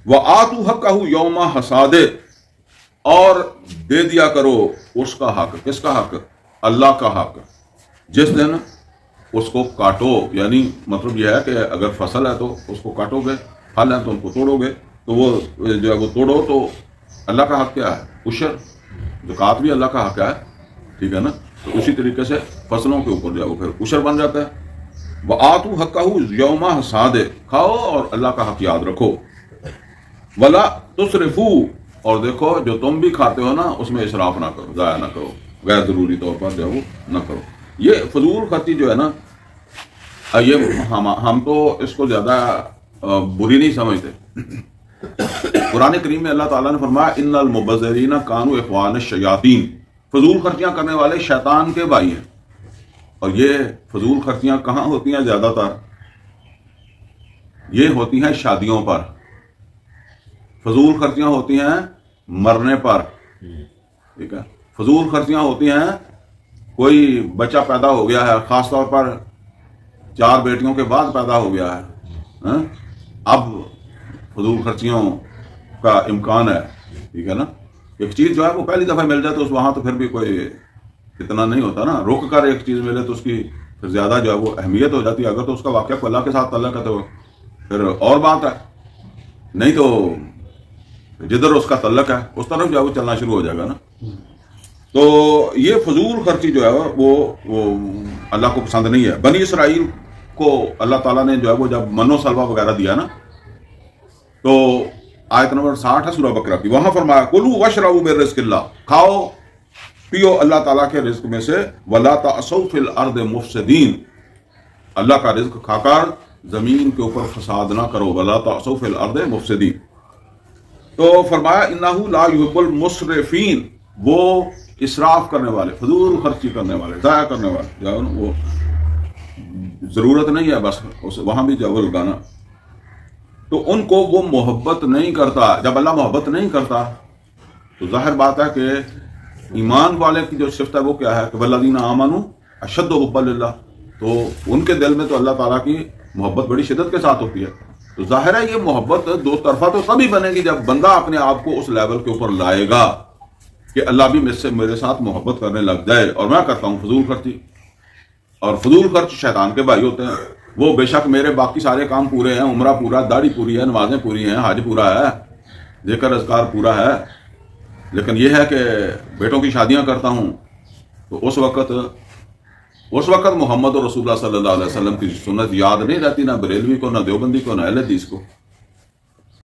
وآتوا حقہ یوم حصادہ، اور دے دیا کرو اس کا حق. کس کا حق؟ اللہ کا حق. جس دن اس کو کاٹو، یعنی مطلب یہ ہے کہ اگر فصل ہے تو اس کو کاٹو گے، پھل ہے تو ان کو توڑو گے، تو وہ جو ہے وہ توڑو. تو اللہ کا حق کیا ہے؟ عشر. زکوٰۃ بھی اللہ کا حق ہے، ٹھیک ہے نا. تو اسی طریقے سے فصلوں کے اوپر جو ہے وہ پھر عشر بن جاتا ہے. وآتوا حقہ یوم حصادہ، کھاؤ اور اللہ کا حق یاد رکھو. ولا تسرفوا، اور دیکھو جو تم بھی کھاتے ہو نا اس میں اسراف نہ کرو، ضائع نہ کرو، غیر ضروری طور پر جو ہے وہ نہ کرو. یہ فضول خرچی جو ہے نا، یہ ہم تو اس کو زیادہ بری نہیں سمجھتے. قرآن کریم میں اللہ تعالیٰ نے فرمایا ان المبذرین کانوا اخوان الشیاطین، فضول خرچیاں کرنے والے شیطان کے بھائی ہیں. اور یہ فضول خرچیاں کہاں ہوتی ہیں؟ زیادہ تر یہ ہوتی ہیں شادیوں پر. فضول خرچیاں ہوتی ہیں مرنے پر، ٹھیک ہے. فضول خرچیاں ہوتی ہیں کوئی بچہ پیدا ہو گیا ہے، خاص طور پر 4 بیٹیوں کے بعد پیدا ہو گیا ہے، اب فضول خرچیوں کا امکان ہے، ٹھیک ہے نا. ایک چیز جو ہے وہ پہلی دفعہ مل جائے تو وہاں تو پھر بھی کوئی اتنا نہیں ہوتا نا. رک کر ایک چیز ملے تو اس کی پھر زیادہ جو ہے وہ اہمیت ہو جاتی ہے. اگر تو اس کا واقعہ اللہ کے ساتھ تعلق ہے تو پھر اور بات ہے، نہیں تو جدھر اس کا تعلق ہے اس طرف جو ہے وہ چلنا شروع ہو جائے گا نا. تو یہ فضول خرچی جو ہے وہ اللہ کو پسند نہیں ہے. بنی اسرائیل کو اللہ تعالیٰ نے جو ہے وہ جب من و سلوہ وغیرہ دیا نا، تو آیت نمبر 60 ہے سورہ بقرہ کی، وہاں فرمایا کلوا واشربوا من رزق اللہ، کھاؤ پیو اللہ تعالیٰ کے رزق میں سے، ولا تعصوا فی الارض مفسدین، اللہ کا رزق کھا کر زمین کے اوپر فساد نہ کرو، ولا تعصوا فی الارض مفسدین. تو فرمایا انہ لا یحب المسرفین، وہ اسراف کرنے والے، فضول خرچی کرنے والے، ضائع کرنے والے جو ہے وہ ضرورت نہیں ہے بس وہاں بھی جو لگانا، تو ان کو وہ محبت نہیں کرتا. جب اللہ محبت نہیں کرتا تو ظاہر بات ہے کہ ایمان والے کی جو صفت ہے وہ کیا ہے کہ والذین آمنوا اشد حبا للہ، تو ان کے دل میں تو اللہ تعالیٰ کی محبت بڑی شدت کے ساتھ ہوتی ہے. تو ظاہر ہے یہ محبت دو طرفہ تو تبھی بنے گی جب بندہ اپنے آپ کو اس لیول کے اوپر لائے گا کہ اللہ بھی میرے ساتھ محبت کرنے لگ جائے اور میں کرتا ہوں فضول خرچی. اور فضول خرچ شیطان کے بھائی ہوتے ہیں. وہ بے شک میرے باقی سارے کام پورے ہیں، عمرہ پورا، داڑھی پوری ہے، نمازیں پوری ہیں، حج پورا ہے، ذکر اذکار پورا ہے، لیکن یہ ہے کہ بیٹوں کی شادیاں کرتا ہوں. تو اس وقت محمد رسول اللہ صلی اللہ علیہ وسلم کی سنت یاد نہیں رہتی، نہ بریلوی کو، نہ دیوبندی کو، نہ اہل حدیث کو.